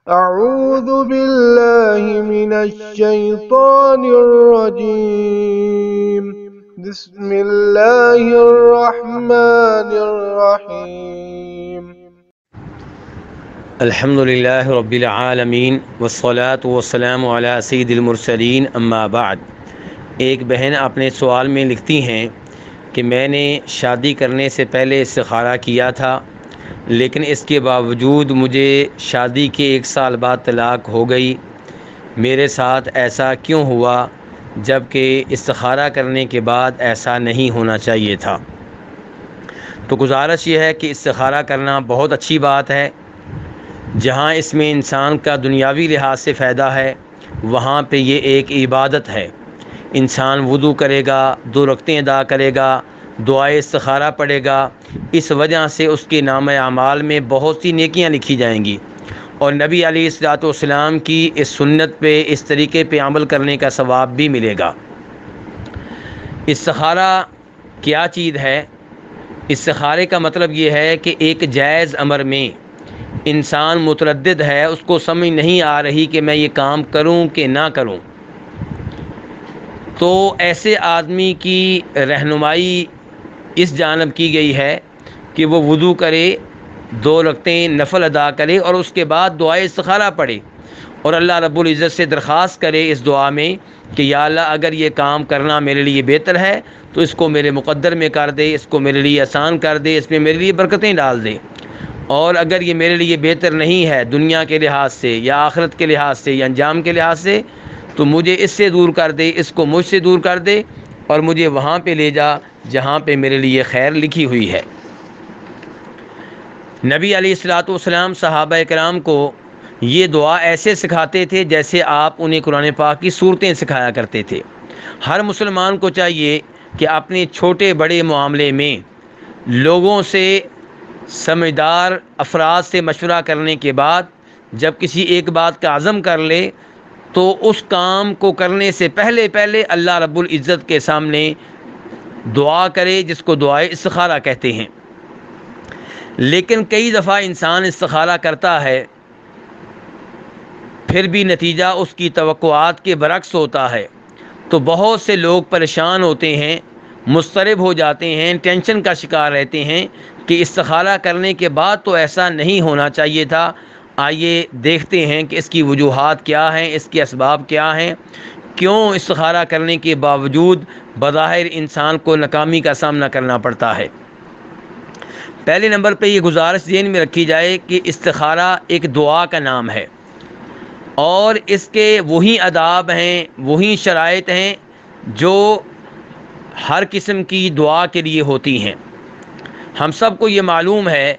أعوذ بالله من الشيطان الرجيم. بسم الله الرحمن الرحيم. الحمد للہ رب العالمین والصلاة والسلام علی سید المرسلین اما بعد۔ ایک بہن اپنے سوال میں لکھتی ہیں کہ میں نے شادی کرنے سے پہلے استخارہ کیا تھا، لیکن اس کے باوجود مجھے شادی کے 1 سال بعد طلاق ہو گئی۔ میرے ساتھ ایسا کیوں ہوا جب کہ استخارہ کرنے کے بعد ایسا نہیں ہونا چاہیے تھا؟ تو گزارش یہ ہے کہ استخارہ کرنا بہت اچھی بات ہے۔ جہاں اس میں انسان کا دنیاوی لحاظ سے فائدہ ہے، وہاں پہ یہ ایک عبادت ہے۔ انسان وضو کرے گا، 2 رکعتیں ادا کرے گا، دعائے استخارہ پڑھے گا، اس وجہ سے اس کے نامہ اعمال میں بہت سی نیکیاں لکھی جائیں گی، اور نبی علیہ الصلوۃ والسلام کی اس سنت پہ، اس طریقے پہ عمل کرنے کا ثواب بھی ملے گا۔ استخارہ کیا چیز ہے؟ استخارے کا مطلب یہ ہے کہ ایک جائز امر میں انسان متردد ہے، اس کو سمجھ نہیں آ رہی کہ میں یہ کام کروں کہ نہ کروں، تو ایسے آدمی کی رہنمائی اس جانب کی گئی ہے کہ وہ وضو کرے، 2 رکعتیں نفل ادا کرے، اور اس کے بعد دعائے استخارہ پڑھے، اور اللہ رب العزت سے درخواست کرے اس دعا میں کہ یا اللہ اگر یہ کام کرنا میرے لیے بہتر ہے تو اس کو میرے مقدر میں کر دے، اس کو میرے لیے آسان کر دے، اس میں میرے لیے برکتیں ڈال دے، اور اگر یہ میرے لیے بہتر نہیں ہے دنیا کے لحاظ سے یا آخرت کے لحاظ سے یا انجام کے لحاظ سے، تو مجھے اس سے دور کر دے، اس کو مجھ سے دور کر دے، اور مجھے وہاں پہ لے جا جہاں پہ میرے لیے خیر لکھی ہوئی ہے۔ نبی علیہ الصلوۃ والسلام صحابہ کرام کو یہ دعا ایسے سکھاتے تھے جیسے آپ انہیں قرآن پاک کی صورتیں سکھایا کرتے تھے۔ ہر مسلمان کو چاہیے کہ اپنے چھوٹے بڑے معاملے میں لوگوں سے، سمجھدار افراد سے مشورہ کرنے کے بعد جب کسی ایک بات کا عزم کر لے تو اس کام کو کرنے سے پہلے اللہ رب العزت کے سامنے دعا کرے، جس کو دعائے استخارہ کہتے ہیں۔ لیکن کئی دفعہ انسان استخارہ کرتا ہے، پھر بھی نتیجہ اس کی توقعات کے برعکس ہوتا ہے، تو بہت سے لوگ پریشان ہوتے ہیں، مضطرب ہو جاتے ہیں، ٹینشن کا شکار رہتے ہیں کہ استخارہ کرنے کے بعد تو ایسا نہیں ہونا چاہیے تھا۔ آئیے دیکھتے ہیں کہ اس کی وجوہات کیا ہیں، اس کے اسباب کیا ہیں، کیوں استخارہ کرنے کے باوجود بظاہر انسان کو ناکامی کا سامنا کرنا پڑتا ہے۔ پہلے نمبر پہ یہ گزارش ذہن میں رکھی جائے کہ استخارہ ایک دعا کا نام ہے، اور اس کے وہی آداب ہیں، وہی شرائط ہیں جو ہر قسم کی دعا کے لیے ہوتی ہیں۔ ہم سب کو یہ معلوم ہے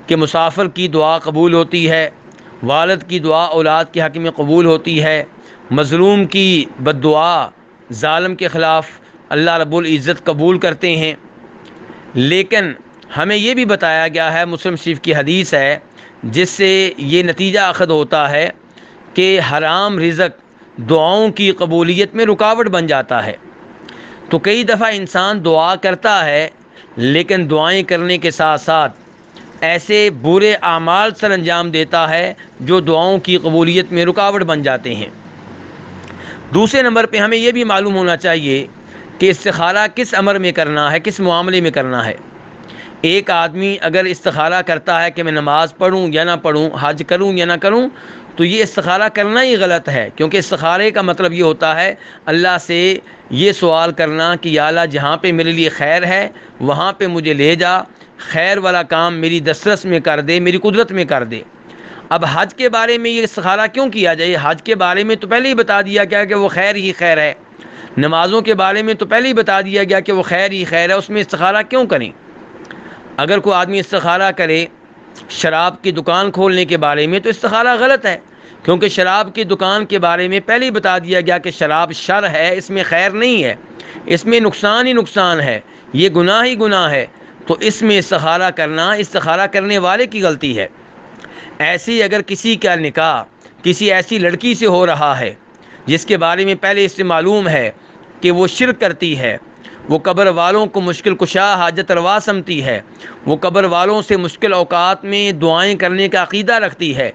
کہ مسافر کی دعا قبول ہوتی ہے، والد کی دعا اولاد کے حق میں قبول ہوتی ہے، مظلوم کی بد دعا ظالم کے خلاف اللہ رب العزت قبول کرتے ہیں۔ لیکن ہمیں یہ بھی بتایا گیا ہے، مسلم شریف کی حدیث ہے، جس سے یہ نتیجہ اخذ ہوتا ہے کہ حرام رزق دعاؤں کی قبولیت میں رکاوٹ بن جاتا ہے۔ تو کئی دفعہ انسان دعا کرتا ہے، لیکن دعائیں کرنے کے ساتھ ساتھ ایسے برے اعمال سر انجام دیتا ہے جو دعاؤں کی قبولیت میں رکاوٹ بن جاتے ہیں۔ دوسرے نمبر پہ ہمیں یہ بھی معلوم ہونا چاہیے کہ استخارہ کس امر میں کرنا ہے، کس معاملے میں کرنا ہے۔ ایک آدمی اگر استخارہ کرتا ہے کہ میں نماز پڑھوں یا نہ پڑھوں، حج کروں یا نہ کروں، تو یہ استخارہ کرنا ہی غلط ہے، کیونکہ استخارے کا مطلب یہ ہوتا ہے اللہ سے یہ سوال کرنا کہ یا اللہ جہاں پہ میرے لیے خیر ہے وہاں پہ مجھے لے جا، خیر والا کام میری دسترس میں کر دے، میری قدرت میں کر دے۔ اب حج کے بارے میں یہ استخارہ کیوں کیا جائے؟ حج کے بارے میں تو پہلے ہی بتا دیا گیا کہ وہ خیر ہی خیر ہے۔ نمازوں کے بارے میں تو پہلے ہی بتا دیا گیا کہ وہ خیر ہی خیر ہے، اس میں استخارہ کیوں کریں؟ اگر کوئی آدمی استخارہ کرے شراب کی دکان کھولنے کے بارے میں تو استخارہ غلط ہے، کیونکہ شراب کی دکان کے بارے میں پہلے ہی بتا دیا گیا کہ شراب شر ہے، اس میں خیر نہیں ہے، اس میں نقصان ہی نقصان ہے، یہ گناہ ہی گناہ ہے، تو اس میں استخارہ کرنا استخارہ کرنے والے کی غلطی ہے۔ ایسی اگر کسی کا نکاح کسی ایسی لڑکی سے ہو رہا ہے جس کے بارے میں پہلے اس سے معلوم ہے کہ وہ شرک کرتی ہے، وہ قبر والوں کو مشکل کشا حاجت روا سمتی ہے، وہ قبر والوں سے مشکل اوقات میں دعائیں کرنے کا عقیدہ رکھتی ہے،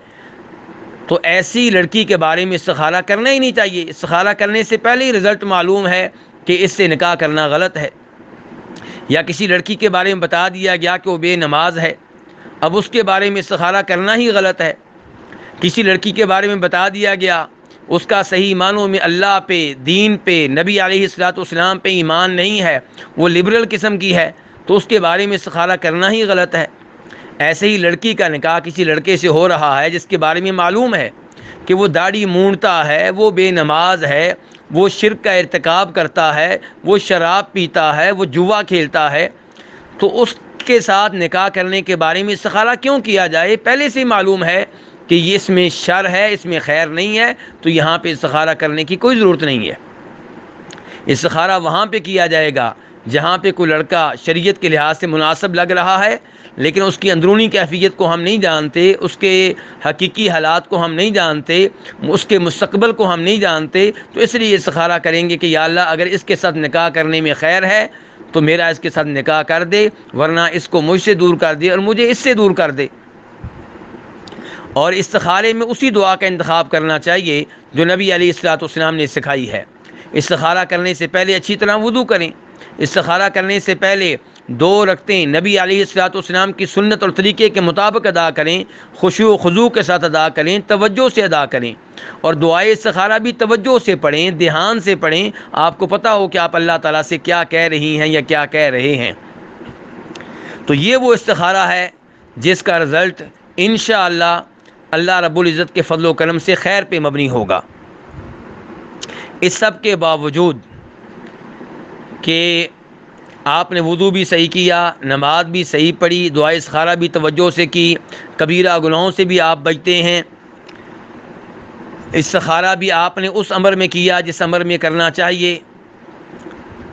تو ایسی لڑکی کے بارے میں استخارہ کرنا ہی نہیں چاہیے۔ استخارہ کرنے سے پہلے ہی رزلٹ معلوم ہے کہ اس سے نکاح کرنا غلط ہے۔ یا کسی لڑکی کے بارے میں بتا دیا گیا کہ وہ بے نماز ہے، اب اس کے بارے میں استخارہ کرنا ہی غلط ہے۔ کسی لڑکی کے بارے میں بتا دیا گیا اس کا صحیح معنوں میں اللہ پہ، دین پہ، نبی علیہ الصلوۃ والسلام پہ ایمان نہیں ہے، وہ لبرل قسم کی ہے، تو اس کے بارے میں استخارہ کرنا ہی غلط ہے۔ ایسے ہی لڑکی کا نکاح کسی لڑکے سے ہو رہا ہے جس کے بارے میں معلوم ہے کہ وہ داڑھی مونڈتا ہے، وہ بے نماز ہے، وہ شرک کا ارتکاب کرتا ہے، وہ شراب پیتا ہے، وہ جوا کھیلتا ہے، تو اس کے ساتھ نکاح کرنے کے بارے میں استخارہ کیوں کیا جائے؟ پہلے سے معلوم ہے کہ یہ اس میں شر ہے، اس میں خیر نہیں ہے، تو یہاں پہ استخارہ کرنے کی کوئی ضرورت نہیں ہے۔ استخارہ وہاں پہ کیا جائے گا جہاں پہ کوئی لڑکا شریعت کے لحاظ سے مناسب لگ رہا ہے، لیکن اس کی اندرونی کیفیت کو ہم نہیں جانتے، اس کے حقیقی حالات کو ہم نہیں جانتے، اس کے مستقبل کو ہم نہیں جانتے، تو اس لیے استخارہ کریں گے کہ یا اللہ اگر اس کے ساتھ نکاح کرنے میں خیر ہے تو میرا اس کے ساتھ نکاح کر دے، ورنہ اس کو مجھ سے دور کر دے اور مجھے اس سے دور کر دے۔ اور استخارے میں اسی دعا کا انتخاب کرنا چاہیے جو نبی علیہ الصلوۃ والسلام نے سکھائی ہے۔ استخارہ کرنے سے پہلے اچھی طرح وضو کریں۔ استخارہ کرنے سے پہلے 2 رکعتیں نبی علیہ الصلوۃ والسلام کی سنت اور طریقے کے مطابق ادا کریں، خشوع و خضوع کے ساتھ ادا کریں، توجہ سے ادا کریں، اور دعائے استخارہ بھی توجہ سے پڑھیں، دھیان سے پڑھیں، آپ کو پتہ ہو کہ آپ اللہ تعالیٰ سے کیا کہہ رہی ہیں یا کیا کہہ رہے ہیں۔ تو یہ وہ استخارہ ہے جس کا رزلٹ انشاءاللہ اللہ رب العزت کے فضل و کرم سے خیر پہ مبنی ہوگا۔ اس سب کے باوجود کہ آپ نے وضو بھی صحیح کیا، نماز بھی صحیح پڑھی، دعائے استخارہ بھی توجہ سے کی، کبیرہ گناہوں سے بھی آپ بچتے ہیں، استخارہ بھی آپ نے اس امر میں کیا جس امر میں کرنا چاہیے،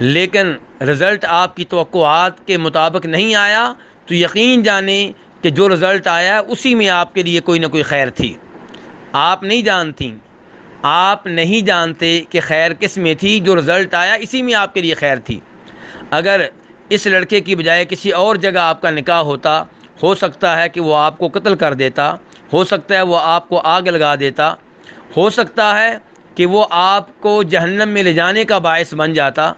لیکن رزلٹ آپ کی توقعات کے مطابق نہیں آیا، تو یقین جانیں کہ جو رزلٹ آیا اسی میں آپ کے لیے کوئی نہ کوئی خیر تھی۔ آپ نہیں جانتی، آپ نہیں جانتے کہ خیر کس میں تھی، جو رزلٹ آیا اسی میں آپ کے لیے خیر تھی۔ اگر اس لڑکے کی بجائے کسی اور جگہ آپ کا نکاح ہوتا، ہو سکتا ہے کہ وہ آپ کو قتل کر دیتا، ہو سکتا ہے وہ آپ کو آگ لگا دیتا، ہو سکتا ہے کہ وہ آپ کو جہنم میں لے جانے کا باعث بن جاتا،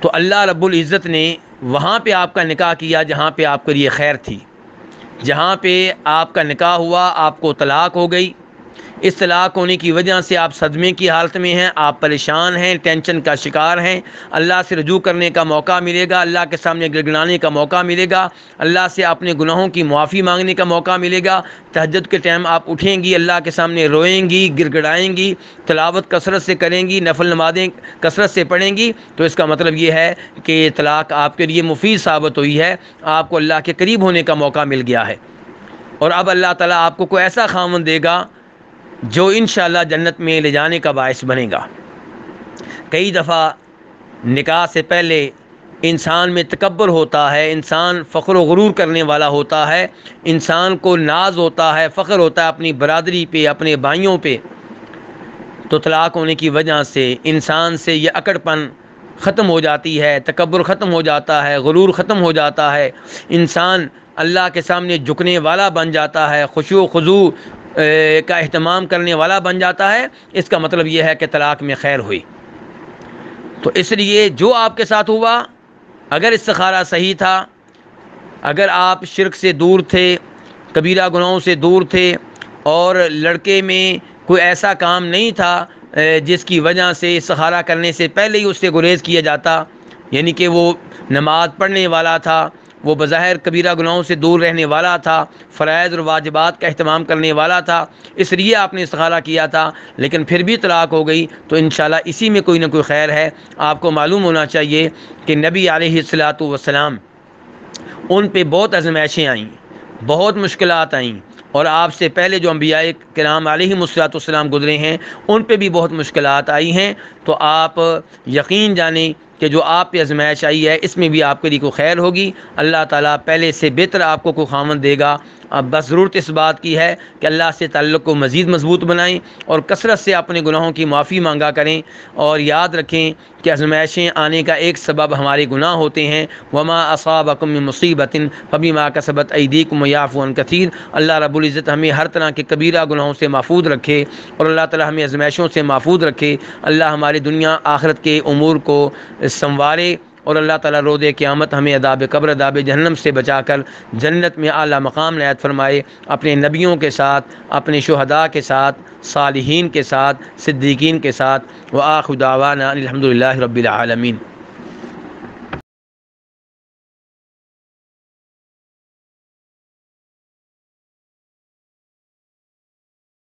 تو اللہ رب العزت نے وہاں پہ آپ کا نکاح کیا جہاں پہ آپ کے لیے خیر تھی۔ جہاں پہ آپ کا نکاح ہوا آپ کو طلاق ہو گئی، اس طلاق ہونے کی وجہ سے آپ صدمے کی حالت میں ہیں، آپ پریشان ہیں، ٹینشن کا شکار ہیں، اللہ سے رجوع کرنے کا موقع ملے گا، اللہ کے سامنے گڑگڑانے کا موقع ملے گا، اللہ سے اپنے گناہوں کی معافی مانگنے کا موقع ملے گا، تہجد کے ٹائم آپ اٹھیں گی، اللہ کے سامنے روئیں گی، گڑگڑائیں گی، تلاوت کثرت سے کریں گی، نفل نمازیں کثرت سے پڑھیں گی، تو اس کا مطلب یہ ہے کہ یہ طلاق آپ کے لیے مفید ثابت ہوئی ہے، آپ کو اللہ کے قریب ہونے کا موقع مل گیا ہے، اور اب اللہ تعالیٰ آپ کو کوئی ایسا خاوند دے گا جو انشاءاللہ جنت میں لے جانے کا باعث بنے گا۔ کئی دفعہ نکاح سے پہلے انسان میں تکبر ہوتا ہے، انسان فخر و غرور کرنے والا ہوتا ہے، انسان کو ناز ہوتا ہے، فخر ہوتا ہے اپنی برادری پہ، اپنے بھائیوں پہ، تو طلاق ہونے کی وجہ سے انسان سے یہ اکڑ پن ختم ہو جاتی ہے، تکبر ختم ہو جاتا ہے، غرور ختم ہو جاتا ہے، انسان اللہ کے سامنے جھکنے والا بن جاتا ہے، خشوع و خضوع کا اہتمام کرنے والا بن جاتا ہے۔ اس کا مطلب یہ ہے کہ طلاق میں خیر ہوئی۔ تو اس لیے جو آپ کے ساتھ ہوا، اگر استخارہ صحیح تھا، اگر آپ شرک سے دور تھے، کبیرہ گناہوں سے دور تھے، اور لڑکے میں کوئی ایسا کام نہیں تھا جس کی وجہ سے استخارہ کرنے سے پہلے ہی اس سے گریز کیا جاتا، یعنی کہ وہ نماز پڑھنے والا تھا، وہ بظاہر کبیرہ گناہوں سے دور رہنے والا تھا، فرائض اور واجبات کا اہتمام کرنے والا تھا، اس لیے آپ نے استخارہ کیا تھا، لیکن پھر بھی طلاق ہو گئی، تو انشاءاللہ اسی میں کوئی نہ کوئی خیر ہے۔ آپ کو معلوم ہونا چاہیے کہ نبی علیہ الصلوۃ والسلام ان پہ بہت آزمائشیں آئیں، بہت مشکلات آئیں، اور آپ سے پہلے جو انبیاء کرام علیہم الصلوۃ والسلام گزرے ہیں ان پہ بھی بہت مشکلات آئی ہیں، تو آپ یقین جانیں کہ جو آپ پہ آزمائش آئی ہے اس میں بھی آپ کے لیے کوئی خیر ہوگی، اللہ تعالیٰ پہلے سے بہتر آپ کو کوئی خامن دے گا۔ اب بس ضرورت اس بات کی ہے کہ اللہ سے تعلق کو مزید مضبوط بنائیں اور کثرت سے اپنے گناہوں کی معافی مانگا کریں، اور یاد رکھیں کہ آزمائشیں آنے کا ایک سبب ہمارے گناہ ہوتے ہیں۔ وما اصابکم من مصیبت فبما کسبت ایدیکم ویعفو عن کثیر۔ اللہ رب العزت ہمیں ہر طرح کے کبیرہ گناہوں سے محفوظ رکھے، اور اللہ تعالی ہمیں آزمائشوں سے محفوظ رکھے۔ اللہ ہماری دنیا آخرت کے امور کو سنوارے، اور اللہ تعالیٰ روز قیامت ہمیں عذاب قبر، عذاب جہنم سے بچا کر جنت میں اعلیٰ مقام عنایت فرمائے، اپنے نبیوں کے ساتھ، اپنے شہداء کے ساتھ، صالحین کے ساتھ، صدیقین کے ساتھ۔ وآخر دعوانا الحمد للہ رب العالمین۔